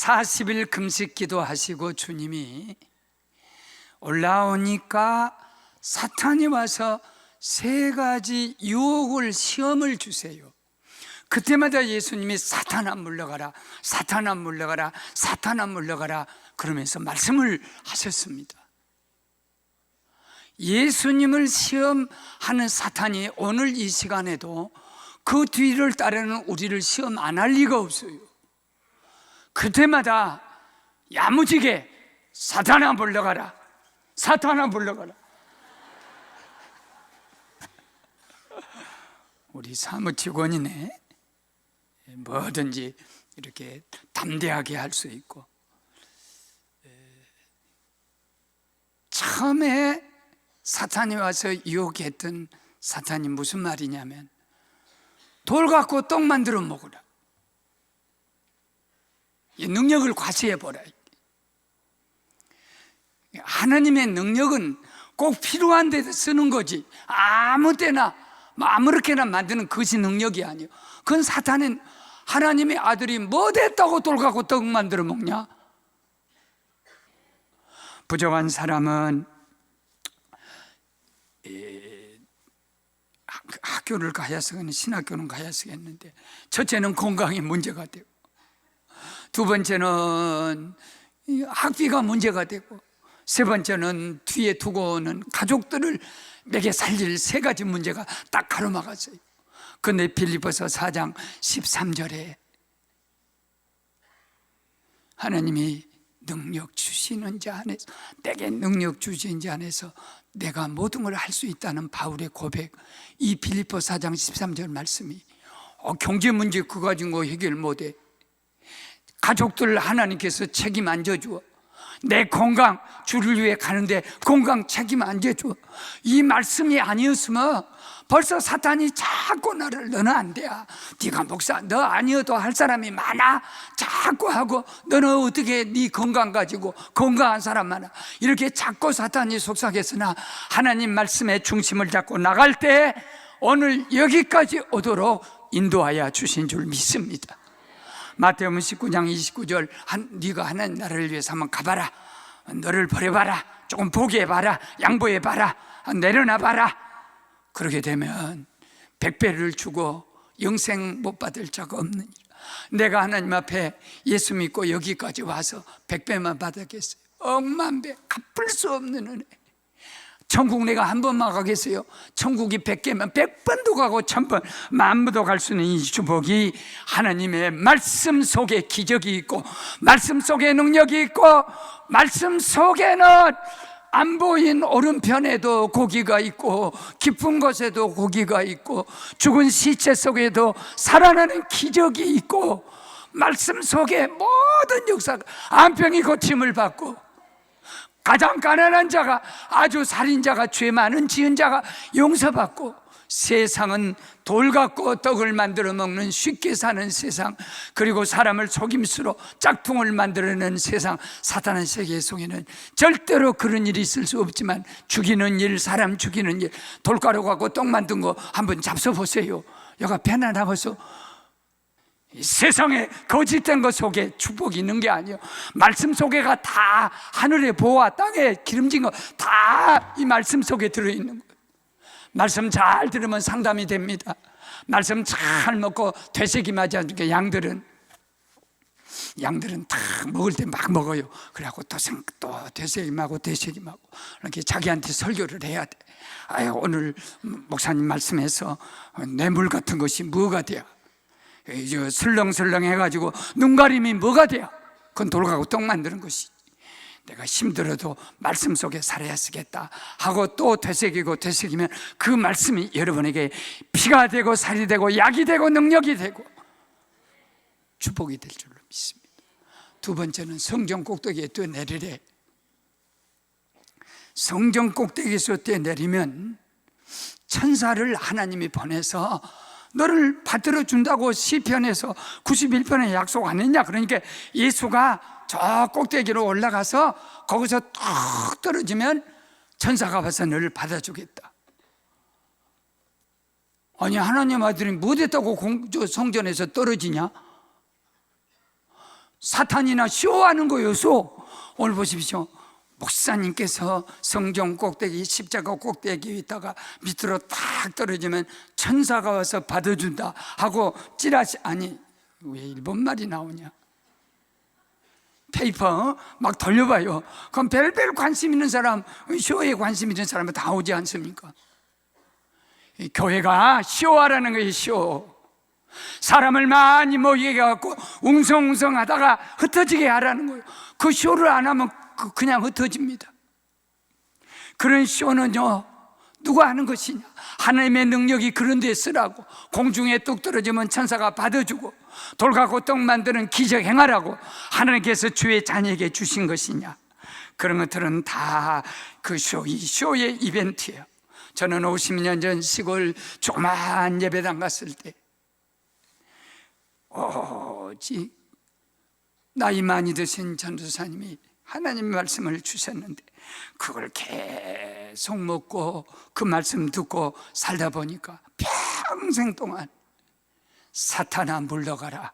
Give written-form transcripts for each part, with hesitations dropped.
40일 금식 기도하시고 주님이 올라오니까 사탄이 와서 3가지 유혹을, 시험을 주세요. 그때마다 예수님이 사탄아 물러가라, 사탄아 물러가라, 사탄아 물러가라 그러면서 말씀을 하셨습니다. 예수님을 시험하는 사탄이 오늘 이 시간에도 그 뒤를 따르는 우리를 시험 안 할 리가 없어요. 그때마다 야무지게 사탄아 물러가라, 사탄아 물러가라. 우리 사무 직원이네, 뭐든지 이렇게 담대하게 할 수 있고, 처음에 사탄이 와서 유혹했던 사탄이 무슨 말이냐면 돌 갖고 떡 만들어 먹으라, 이 능력을 과시해보라. 하나님의 능력은 꼭 필요한 데 쓰는 거지, 아무 때나 아무렇게나 만드는 것이 능력이 아니에요. 그건 사탄은, 하나님의 아들이 뭐 됐다고 돌 갖고 떡 만들어 먹냐? 부족한 사람은 학교를 가야 쓰겠는데, 신학교는 가야 쓰겠는데, 첫째는 건강에 문제가 되고, 두 번째는 학비가 문제가 되고, 세 번째는 뒤에 두고는 가족들을 먹여 살릴 3가지 문제가 딱 가로막았어요. 그런데 빌립보서 4장 13절에 하나님이 능력 주시는 자 안에서, 내게 능력 주시는 자 안에서 내가 모든 걸 할 수 있다는 바울의 고백, 이 빌립보 4장 13절 말씀이 경제 문제 그거 가지고 해결 못해, 가족들 하나님께서 책임 안 져주어, 내 건강 주를 위해 가는데 건강 책임 안 져줘, 이 말씀이 아니었으면 벌써 사탄이 자꾸 너를, 너는 안 돼, 네가 목사, 너 아니어도 할 사람이 많아, 자꾸 하고, 너는 어떻게 네 건강 가지고 건강한 사람 많아, 이렇게 자꾸 사탄이 속삭였으나 하나님 말씀의 중심을 잡고 나갈 때 오늘 여기까지 오도록 인도하여 주신 줄 믿습니다. 마태복음 19장 29절, 네가 하나님 나라를 위해서 한번 가봐라, 너를 버려봐라, 조금 보게 해봐라, 양보해봐라, 내려놔봐라. 그렇게 되면 100배를 주고 영생 못 받을 자가 없느니라. 내가 하나님 앞에 예수 믿고 여기까지 와서 100배만 받았겠어요? 억만배, 갚을 수 없는 은혜. 천국 내가 한 번만 가겠어요? 천국이 100개면 100번도 가고 1000번, 10,000번도 갈 수 있는 이 축복이 하나님의 말씀 속에 기적이 있고, 말씀 속에 능력이 있고, 말씀 속에는 안 보인 오른편에도 고기가 있고, 깊은 곳에도 고기가 있고, 죽은 시체 속에도 살아나는 기적이 있고, 말씀 속에 모든 역사가, 암병이 고침을 받고, 가장 가난한 자가, 아주 살인자가, 죄 많은 지은 자가 용서받고, 세상은 돌 갖고 떡을 만들어 먹는 쉽게 사는 세상, 그리고 사람을 속임수로 짝퉁을 만들어내는 세상, 사탄의 세계 속에는 절대로 그런 일이 있을 수 없지만, 죽이는 일, 사람 죽이는 일, 돌가루 갖고 떡 만든 거 한번 잡숴보세요. 여가 편안하면서 이 세상에 거짓된 것 속에 축복이 있는 게 아니에요. 말씀 속에가 다, 하늘의 보화, 땅에 기름진 거 다 이 말씀 속에 들어있는 거예요. 말씀 잘 들으면 상담이 됩니다. 말씀 잘 먹고 되새김 하지 않으니까 양들은 다 먹을 때 막 먹어요. 그래갖고 또 되새김하고 이렇게 자기한테 설교를 해야 돼. 아유, 오늘 목사님 말씀에서 뇌물 같은 것이 뭐가 돼요? 슬렁슬렁 해가지고 눈가림이 뭐가 돼요? 그건 돌가고 떡 만드는 것이. 내가 힘들어도 말씀 속에 살아야 쓰겠다 하고 또 되새기면 그 말씀이 여러분에게 피가 되고 살이 되고 약이 되고 능력이 되고 축복이 될 줄로 믿습니다. 두 번째는 성전 꼭대기에 뛰어내리래. 성전 꼭대기에서 뛰어내리면 천사를 하나님이 보내서 너를 받들어 준다고 시편에서 91편에 약속 안 했냐? 그러니까 예수가 저 꼭대기로 올라가서 거기서 뚝 떨어지면 천사가 와서 너를 받아주겠다. 아니, 하나님 아들이 뭐 됐다고 성전에서 떨어지냐? 사탄이나 쇼하는 거예요. 오늘 보십시오. 목사님께서 성전 꼭대기, 십자가 꼭대기에 있다가 밑으로 딱 떨어지면 천사가 와서 받아준다 하고 찌라시, 아니 왜 일본말이 나오냐, 페이퍼 막 돌려봐요. 그럼 별별 관심 있는 사람, 쇼에 관심 있는 사람은 다 오지 않습니까? 교회가 쇼하라는 거예요. 쇼. 사람을 많이 모이게 해갖고 웅성웅성 하다가 흩어지게 하라는 거예요. 그 쇼를 안 하면 그냥 흩어집니다. 그런 쇼는요, 누가 하는 것이냐? 하나님의 능력이 그런 데 쓰라고. 공중에 뚝 떨어지면 천사가 받아주고, 돌 갖고 떡 만드는 기적 행하라고 하나님께서 주의 자녀에게 주신 것이냐? 그런 것들은 다 그 이 쇼의 이벤트예요. 저는 50년 전 시골 조그만 예배당 갔을 때 오직 나이 많이 드신 전도사님이 하나님의 말씀을 주셨는데 그걸 계속 먹고 그 말씀 듣고 살다 보니까 평생 동안 사탄아 물러가라,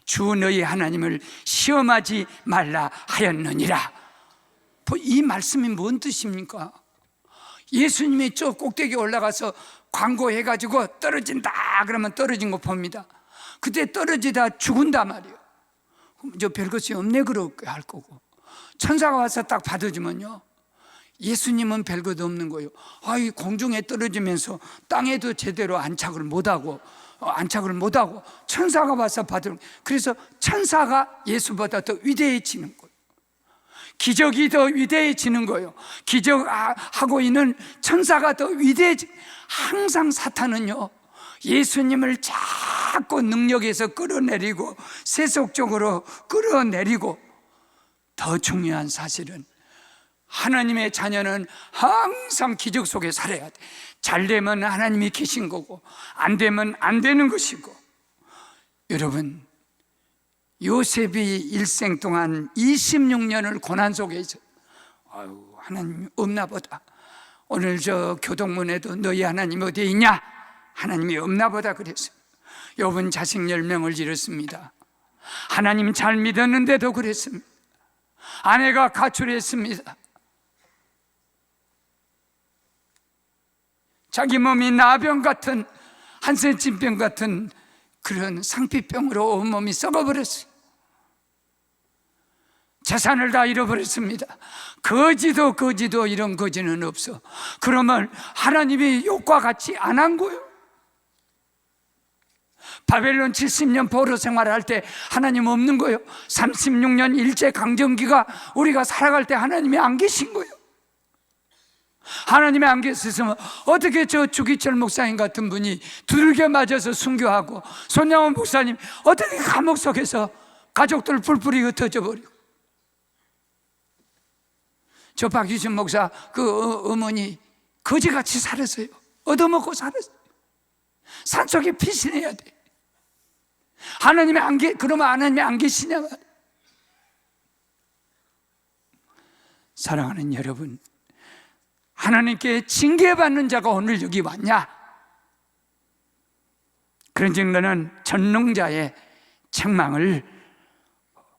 주 너희 하나님을 시험하지 말라 하였느니라. 이 말씀이 뭔 뜻입니까? 예수님이 저 꼭대기에 올라가서 광고해가지고 떨어진다 그러면 떨어진 거 봅니다. 그때 떨어지다 죽은단 말이에요. 저 별것이 없네 그렇게 할 거고, 천사가 와서 딱 받아주면요, 예수님은 별것 없는 거예요. 이 공중에 떨어지면서 땅에도 제대로 안착을 못하고 천사가 와서 받을, 그래서 천사가 예수보다 더 위대해지는 거예요. 기적이 더 위대해지는 거예요. 기적하고 있는 천사가 더 위대해지. 항상 사탄은요, 예수님을 자꾸 능력에서 끌어내리고 세속적으로 끌어내리고, 더 중요한 사실은 하나님의 자녀는 항상 기적 속에 살아야 돼. 잘 되면 하나님이 계신 거고 안 되면 안 되는 것이고. 여러분, 요셉이 일생 동안 26년을 고난 속에 있어요. 하나님 없나 보다. 오늘 저 교동문에도 너희 하나님 어디에 있냐? 하나님이 없나 보다 그랬어요. 욥은 자식 10명을 잃었습니다. 하나님 잘 믿었는데도 그랬습니다. 아내가 가출했습니다. 자기 몸이 나병 같은, 한센치병 같은 그런 상피병으로 온몸이 썩어버렸어요. 재산을 다 잃어버렸습니다. 거지도 이런 거지는 없어. 그러면 하나님이 욥과 같이 안 한 거예요. 바벨론 70년 포로 생활할 때 하나님 없는 거예요. 36년 일제강점기가 우리가 살아갈 때 하나님이 안 계신 거예요. 하나님이 안 계셨으면 어떻게 저 주기철 목사님 같은 분이 두들겨 맞아서 순교하고, 손양원 목사님 어떻게 감옥 속에서 가족들 뿔뿔이 흩어져 버리고, 저 박유신 목사 그 어머니 거지같이 살았어요. 얻어먹고 살았어요. 산속에 피신해야 돼. 하나님이 그러면 하나님이 안 계시냐 말이에요. 사랑하는 여러분, 하나님께 징계받는 자가 오늘 여기 왔냐? 그런즉 너는 전능자의 책망을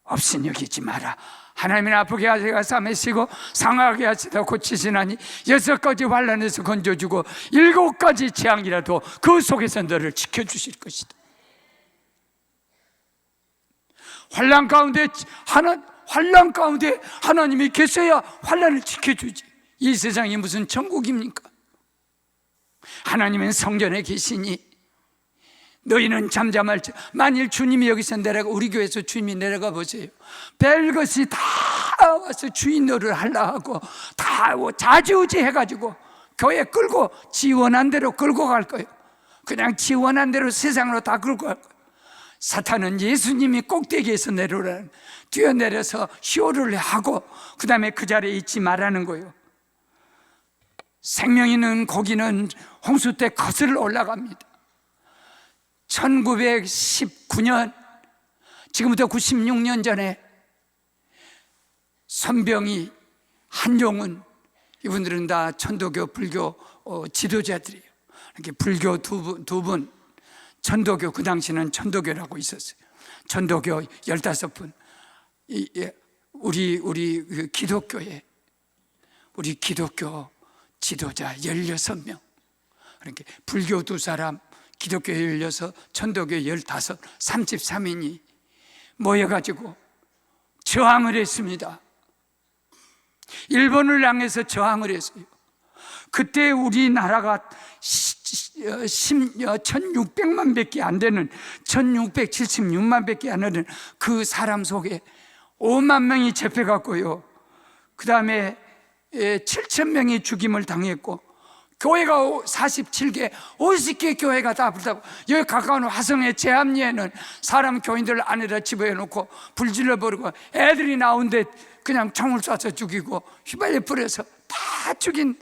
없인 여기지 마라. 하나님은 아프게 하시고 싸매시고 상하게 하시다 고치시나니 6가지 환난에서 건져주고 7가지 재앙이라도 그 속에서 너를 지켜주실 것이다. 환난 가운데 하나님이 계셔야 환난을 지켜주지. 이 세상이 무슨 천국입니까? 하나님은 성전에 계시니 너희는 잠잠할지. 만일 주님이 여기서 내려가, 우리 교회에서 주님이 내려가 보세요. 별것이 다 와서 주인 노릇을 하려 하고 다 자지우지 해가지고 교회 끌고 지 원한 대로 끌고 갈 거예요. 그냥 지 원한 대로 세상으로 다 끌고 갈 거예요. 사탄은 예수님이 꼭대기에서 내려오라는, 뛰어내려서 쇼를 하고 그 다음에 그 자리에 있지 말라는 거예요. 생명 있는 고기는 홍수 때 거슬러 올라갑니다. 1919년, 지금부터 96년 전에 선병이, 한용운, 이분들은 다 천도교, 불교 지도자들이에요. 이렇게 불교 두 분, 천도교, 그 당시는 천도교라고 있었어요. 전도교 15분, 우리 그 기독교에 우리 기독교 지도자 16명, 그러니까 불교 2사람, 기독교 16, 천도교 15, 33인이 모여가지고 저항을 했습니다. 일본을 향해서 저항을 했어요. 그때 우리나라가 1600만 밖에 안 되는, 1676만 밖에 안 되는 그 사람 속에 5만 명이 잡혀갔고요. 그 다음에 7,000명이 죽임을 당했고, 교회가 47개, 50개 교회가 다 불타고, 여기 가까운 화성의 제암리에는 사람 교인들 안에다 집어넣고 불질러버리고, 애들이 나온데 그냥 총을 쏴서 죽이고 휘발유 뿌려서 다 죽인,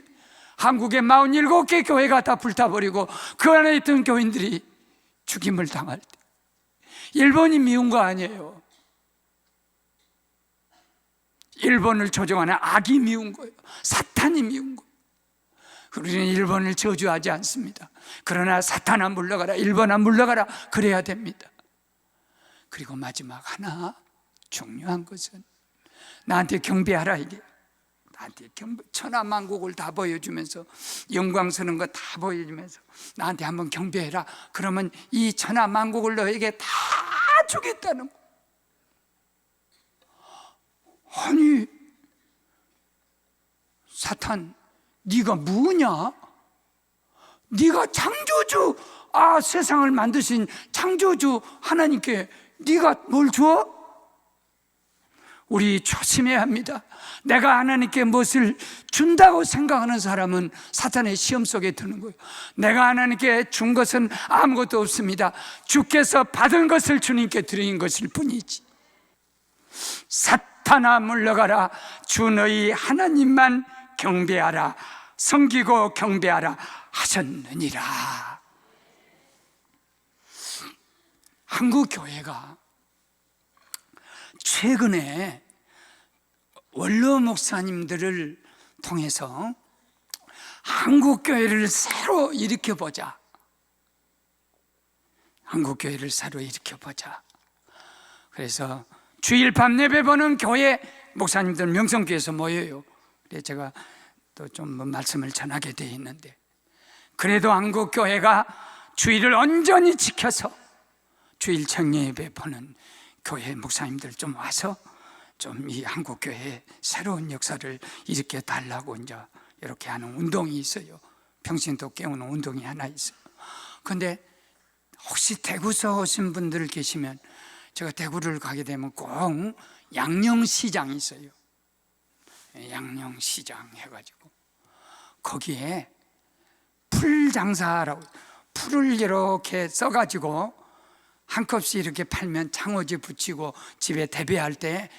한국의 47개 교회가 다 불타버리고 그 안에 있던 교인들이 죽임을 당할 때 일본이 미운 거 아니에요. 일본을 조종하는 악이 미운 거예요. 사탄이 미운 거예요. 우리는 일본을 저주하지 않습니다. 그러나 사탄아 물러가라, 일본아 물러가라, 그래야 됩니다. 그리고 마지막 하나 중요한 것은 나한테 경배하라. 이게 나한테 천하만국을 다 보여주면서, 영광스러운 거 다 보여주면서 나한테 한번 경배해라. 그러면 이 천하만국을 너에게 다 주겠다는 거. 아니 사탄, 네가 뭐냐? 네가 창조주, 세상을 만드신 창조주 하나님께 네가 뭘 줘? 우리 조심해야 합니다. 내가 하나님께 무엇을 준다고 생각하는 사람은 사탄의 시험 속에 드는 거예요. 내가 하나님께 준 것은 아무것도 없습니다. 주께서 받은 것을 주님께 드린 것일 뿐이지. 사탄아 물러가라. 주 너희 하나님만 경배하라. 섬기고 경배하라 하셨느니라. 한국 교회가 최근에 원로 목사님들을 통해서 한국 교회를 새로 일으켜보자, 한국 교회를 새로 일으켜보자. 그래서 주일 밤 예배 보는 교회 목사님들 명성교회에서 모여요. 그래서 제가 또 좀 말씀을 전하게 돼 있는데, 그래도 한국 교회가 주일을 온전히 지켜서 주일 청년 예배 보는 교회 목사님들 좀 와서 좀 이 한국 교회에 새로운 역사를 일으켜 달라고 이제 이렇게 하는 운동이 있어요. 평신도 깨우는 운동이 하나 있어요. 그런데 혹시 대구서 오신 분들 계시면, 제가 대구를 가게 되면 꼭 양령시장이 있어요. 양령시장 해가지고 거기에 풀 장사라고, 풀을 이렇게 써가지고 한 컵씩 이렇게 팔면 창호지 붙이고 집에 대배할 때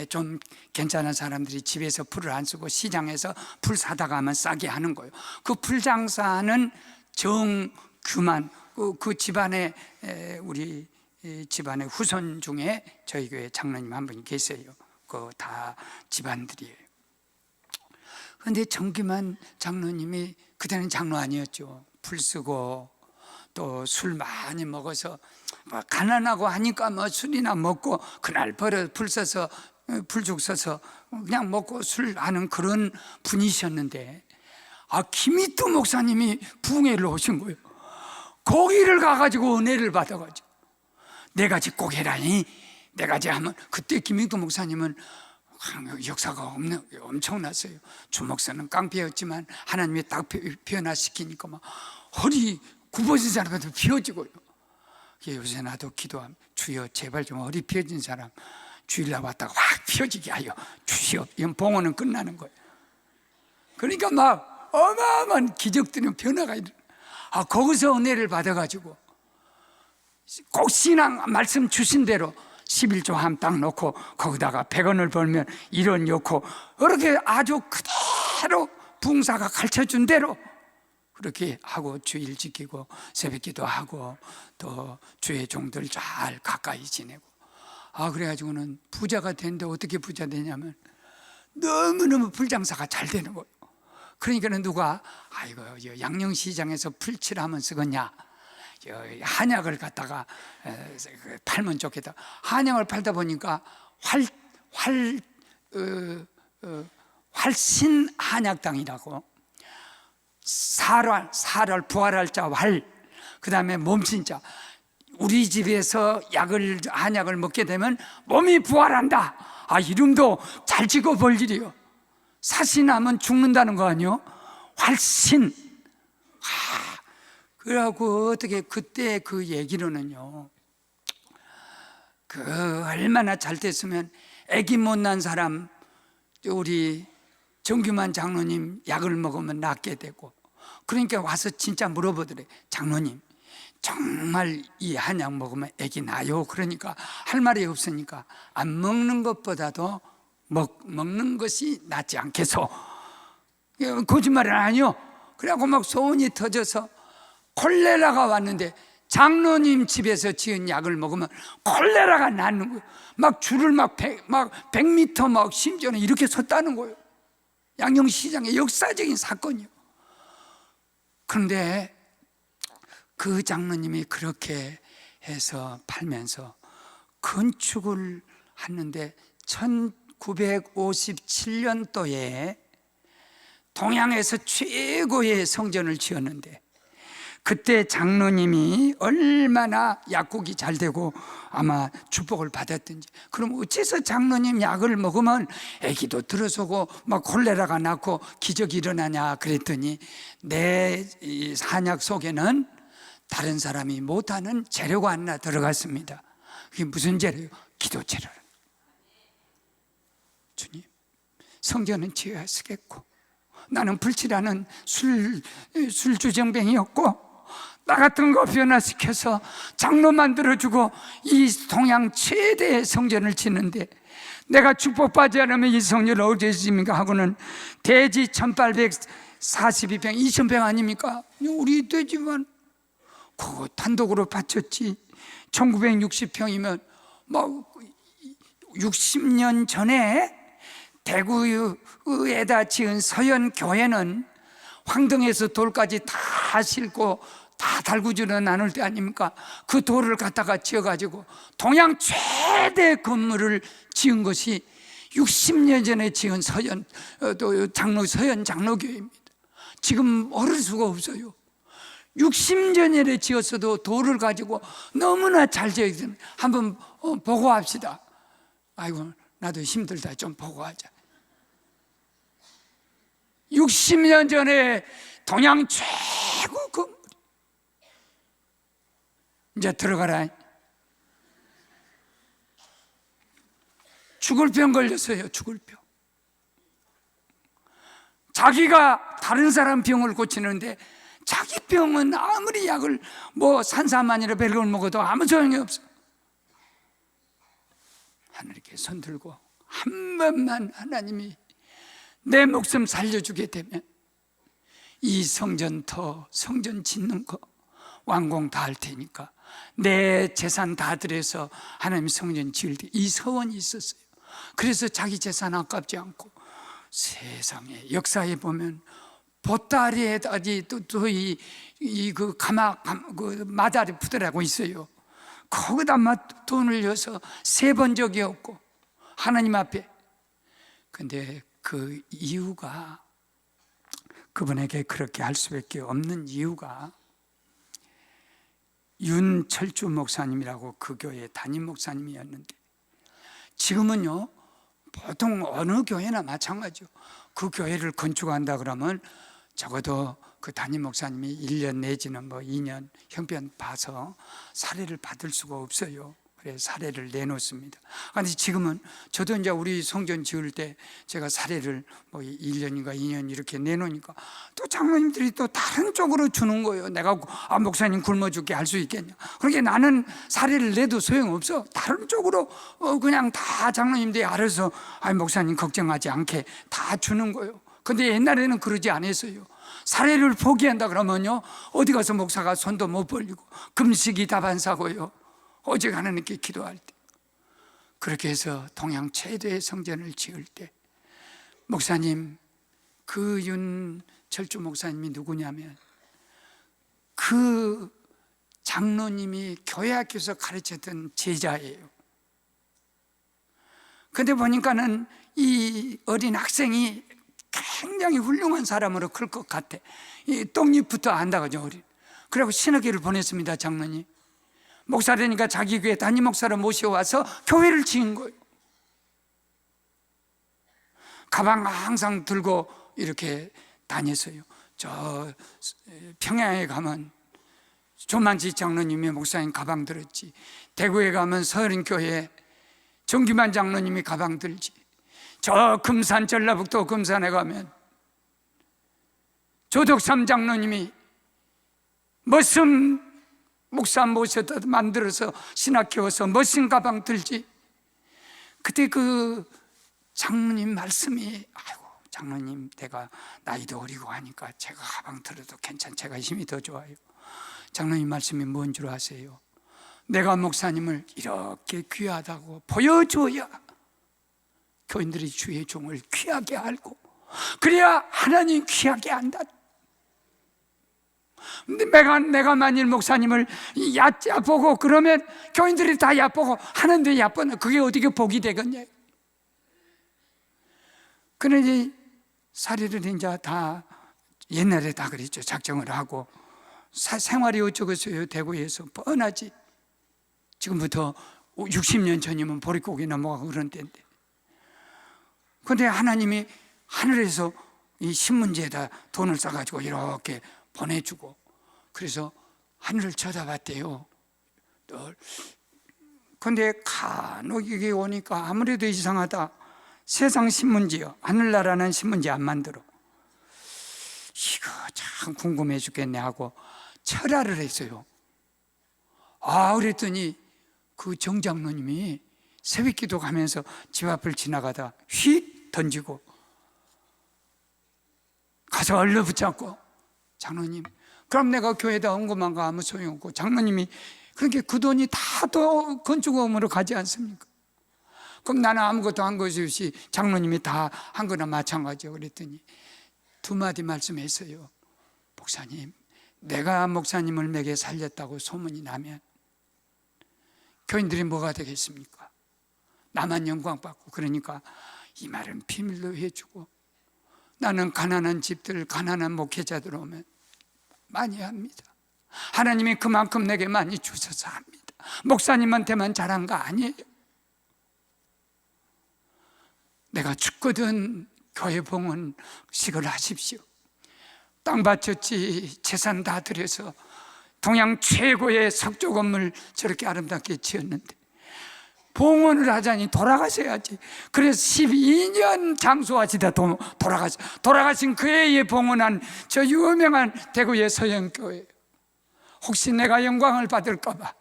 좀 괜찮은 사람들이 집에서 풀을 안 쓰고 시장에서 풀 사다 가면 싸게 하는 거예요. 그 풀 장사는 정규만, 그 집안에, 우리 집안의 후손 중에 저희 교회 장로님 한 분이 계세요. 그 다 집안들이에요. 그런데 정규만 장로님이 그때는 장로 아니었죠. 풀 쓰고 또 술 많이 먹어서 가난하고 하니까 술이나 먹고 그날 버려 풀 써서, 풀죽 써서 그냥 먹고 술 하는 그런 분이셨는데, 김희두 목사님이 부흥회를 오신 거예요. 거기를 가가지고 은혜를 받아가지고 네 가지 꼭 해라니, 네 가지 하면, 그때 김희두 목사님은 역사가 엄청났어요. 주목사는 깡패였지만 하나님이 딱 변화시키니까 막 허리 굽어진 사람한테 피어지고요. 요새 나도 기도하면, 주여 제발 좀 허리 피어진 사람 주일날 왔다가 확 피어지게 하여 주시옵. 이건 봉헌은 끝나는 거예요. 그러니까 막 어마어마한 기적들은 변화가 일어나. 거기서 은혜를 받아가지고 꼭 신앙 말씀 주신 대로 11조 함 딱 놓고 거기다가 100원을 벌면 1원 넣고, 그렇게 아주 그대로 부흥사가 가르쳐준 대로 그렇게 하고 주일 지키고 새벽기도 하고 또 주의 종들 잘 가까이 지내고, 그래가지고는 부자가 되는데, 어떻게 부자 되냐면 너무너무 풀장사가 잘 되는 거예요. 그러니까는 누가 양령시장에서 풀칠하면 쓰겠냐, 한약을 갖다가 팔면 좋겠다. 한약을 팔다 보니까 활신 한약당이라고, 살을 부활할 자 활, 그 다음에 몸신자. 우리 집에서 한약을 먹게 되면 몸이 부활한다. 이름도 잘 지어볼 일이요. 사신하면 죽는다는 거 아니요? 활신. 그러고 어떻게 그때 그 얘기로는요, 얼마나 잘 됐으면 아기 못 난 사람, 우리 정규만 장로님 약을 먹으면 낫게 되고, 그러니까 와서 진짜 물어보더래. 장로님, 정말 이 한약 먹으면 아기 나요? 그러니까 할 말이 없으니까 안 먹는 것보다도 먹는 것이 낫지 않겠소? 거짓말은 아니요. 그래갖고 막 소원이 터져서 콜레라가 왔는데, 장로님 집에서 지은 약을 먹으면 콜레라가 낫는 거예요. 막 줄을 막 100m 막 심지어는 이렇게 섰다는 거예요. 양령시장의 역사적인 사건이요. 그런데 그 장로님이 그렇게 해서 팔면서 건축을 하는데 1957년도에 동양에서 최고의 성전을 지었는데, 그때 장로님이 얼마나 약국이 잘 되고 아마 축복을 받았든지, 그럼 어째서 장로님 약을 먹으면 아기도 들어서고 막 콜레라가 낫고 기적이 일어나냐 그랬더니, 내 한약 속에는 다른 사람이 못하는 재료가 하나 들어갔습니다. 그게 무슨 재료예요? 기도 재료. 주님, 성전은 지어야 쓰겠고, 나는 불칠하는 술주정뱅이였고, 나 같은 거 변화시켜서 장로 만들어주고 이 동양 최대의 성전을 짓는데, 내가 축복받지 않으면 이 성전을 어디에 짓습니까? 하고는 대지 1842평 2000평 아닙니까? 우리 되지만 그거 단독으로 바쳤지. 1960평이면 뭐 60년 전에 대구에다 지은 서현교회는 황등에서 돌까지 다 싣고 다 달구지로 나눌 때 아닙니까? 그 돌을 갖다가 지어가지고 동양 최대 건물을 지은 것이 60년 전에 지은 서현 장로교회입니다. 지금 얻을 수가 없어요. 60년 전에 지었어도 돌을 가지고 너무나 잘 지었어요. 한번 보고합시다. 아이고, 나도 힘들다. 좀 보고하자. 60년 전에 동양 최고 건물. 이제 들어가라. 죽을 병 걸렸어요. 죽을 병. 자기가 다른 사람 병을 고치는데 자기 병은 아무리 약을 산사만이라 별걸 먹어도 아무 소용이 없어. 하늘께 손 들고 한 번만 하나님이 내 목숨 살려주게 되면 이 성전 짓는 거 완공 다 할 테니까 내 재산 다 들여서 하나님 성전 지을 때, 이 소원이 있었어요. 그래서 자기 재산 아깝지 않고, 세상에 역사에 보면 보따리에다 그 마다리 푸드라고 있어요. 거기다 돈을 넣어서 세번 적이 없고 하나님 앞에. 근데 그 이유가, 그분에게 그렇게 할 수밖에 없는 이유가, 윤철주 목사님이라고 그 교회 담임 목사님이었는데, 지금은요 보통 어느 교회나 마찬가지요. 그 교회를 건축한다 그러면 적어도 그 담임 목사님이 1년 내지는 2년 형편 봐서 사례를 받을 수가 없어요. 그래서 사례를 내놓습니다. 그런데 지금은 저도 이제 우리 성전 지을 때 제가 사례를 1년인가 2년 이렇게 내놓으니까 또 장로님들이 또 다른 쪽으로 주는 거예요. 내가 목사님 굶어 죽게 할 수 있겠냐. 그러니까 나는 사례를 내도 소용없어. 다른 쪽으로 그냥 다 장로님들이 알아서 목사님 걱정하지 않게 다 주는 거예요. 근데 옛날에는 그러지 않았어요. 사례를 포기한다 그러면요 어디 가서 목사가 손도 못 벌리고 금식이 다반사고요. 오직 하나님께 기도할 때. 그렇게 해서 동양 최대의 성전을 지을 때, 목사님, 그 윤철주 목사님이 누구냐면 그 장로님이 교회 학교에서 가르쳤던 제자예요. 근데 보니까는 이 어린 학생이 굉장히 훌륭한 사람으로 클 것 같아. 이 떡잎부터 안다고죠, 어린. 그리고 신학기를 보냈습니다, 장로님. 목사 되니까 자기 교회 담임 목사를 모셔와서 교회를 지은 거예요. 가방 항상 들고 이렇게 다녔어요. 저 평양에 가면 조만지 장로님이 목사님 가방 들었지, 대구에 가면 서른교회 정기만 장로님이 가방 들지, 저 금산 전라북도 금산에 가면 조덕삼 장로님이 멋진 목사 모셔다 만들어서 신학 키워서 멋진 가방 들지. 그때 그 장로님 말씀이, 아이고 장로님 내가 나이도 어리고 하니까 제가 가방 들어도 제가 힘이 더 좋아요. 장로님 말씀이 뭔 줄 아세요? 내가 목사님을 이렇게 귀하다고 보여줘야 교인들이 주의 종을 귀하게 알고, 그래야 하나님 귀하게 한다. 근데 내가 만일 목사님을 얕보고 그러면 교인들이 다 얕보고 하는데 얕보면 그게 어떻게 복이 되겠냐. 그러니 사례를 이제 다 옛날에 다 그랬죠. 작정을 하고 생활이 어쩌겠어요. 대구에서 뻔하지. 지금부터 60년 전이면 보릿고개 넘어가고 그런 때인데. 그런데 하나님이 하늘에서 이 신문지에다 돈을 싸가지고 이렇게 보내주고, 그래서 하늘을 쳐다봤대요. 그런데 간혹 이게 오니까 아무래도 이상하다. 세상 신문지요, 하늘나라는 신문지 안 만들어. 이거 참 궁금해 죽겠네 하고 철야를 했어요. 그랬더니 그 정장로님이 새벽기도 가면서 집 앞을 지나가다 휙 던지고 가서 얼러붙잡고, 장로님 그럼 내가 교회에다 언급한 거 아무 소용없고, 장로님이 그렇게 그 돈이 다 또 건축원으로 가지 않습니까? 그럼 나는 아무것도 한 것이 없이 장로님이 다 한 거나 마찬가지요. 그랬더니 두 마디 말씀했어요. 목사님, 내가 목사님을 맥에 살렸다고 소문이 나면 교인들이 뭐가 되겠습니까? 나만 영광받고. 그러니까 이 말은 비밀로 해주고, 나는 가난한 집들, 가난한 목회자들 오면 많이 합니다. 하나님이 그만큼 내게 많이 주셔서 합니다. 목사님한테만 잘한 거 아니에요. 내가 죽거든 교회 봉헌식을 하십시오. 땅 바쳤지, 재산 다 들여서 동양 최고의 석조 건물 저렇게 아름답게 지었는데 봉헌을 하자니 돌아가셔야지. 그래서 12년 장수하시다 돌아가신 그 해에 봉헌한 저 유명한 대구의 서영교회. 혹시 내가 영광을 받을까봐,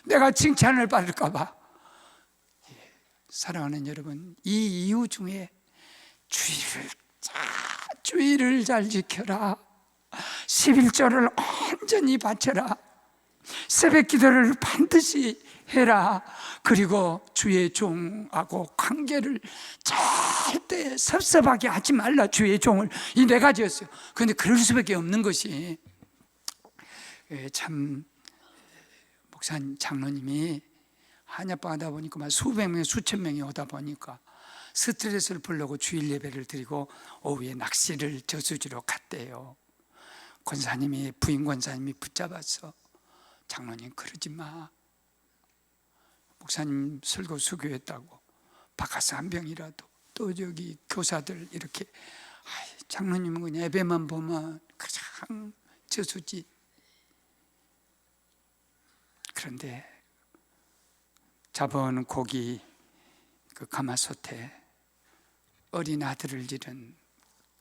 내가 칭찬을 받을까봐. 사랑하는 여러분, 이 이유 중에 주의를 잘 지켜라, 11조를 온전히 바쳐라, 새벽 기도를 반드시 해라, 그리고 주의 종하고 관계를 절대 섭섭하게 하지 말라. 주의 종을 이 네 가지였어요. 그런데 그럴 수밖에 없는 것이, 참 목사님 장로님이 한약방 하다 보니까 수백 명, 수천 명이 오다 보니까 스트레스를 풀려고 주일 예배를 드리고 오후에 낚시를 저수지로 갔대요. 권사님이, 부인 권사님이 붙잡았어. 장로님 그러지 마, 목사님 설교 수교했다고 바카스 한 병이라도, 또 저기 교사들 이렇게, 장로님은 그냥 예배만 보면 가장 저수지. 그런데 잡아온 고기 그 가마솥에 어린 아들을 잃은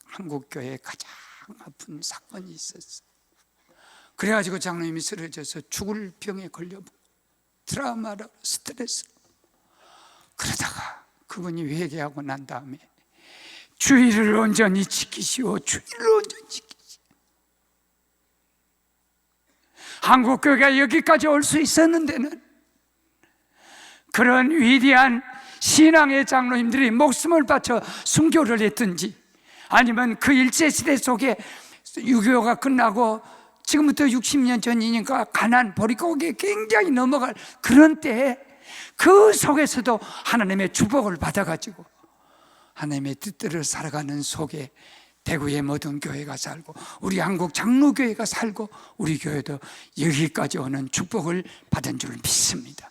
한국교회에 가장 아픈 사건이 있었어. 그래가지고 장로님이 쓰러져서 죽을 병에 걸려, 트라우마로, 스트레스. 그러다가 그분이 회개하고 난 다음에 주의를 온전히 지키시오, 주의를 온전히 지키시오. 한국교회가 여기까지 올 수 있었는데는 그런 위대한 신앙의 장로님들이 목숨을 바쳐 순교를 했든지, 아니면 그 일제시대 속에 6.25가 끝나고 지금부터 60년 전이니까 가나안 보리고기에 굉장히 넘어갈 그런 때에 그 속에서도 하나님의 축복을 받아가지고 하나님의 뜻대로 살아가는 속에 대구의 모든 교회가 살고 우리 한국 장로교회가 살고 우리 교회도 여기까지 오는 축복을 받은 줄 믿습니다.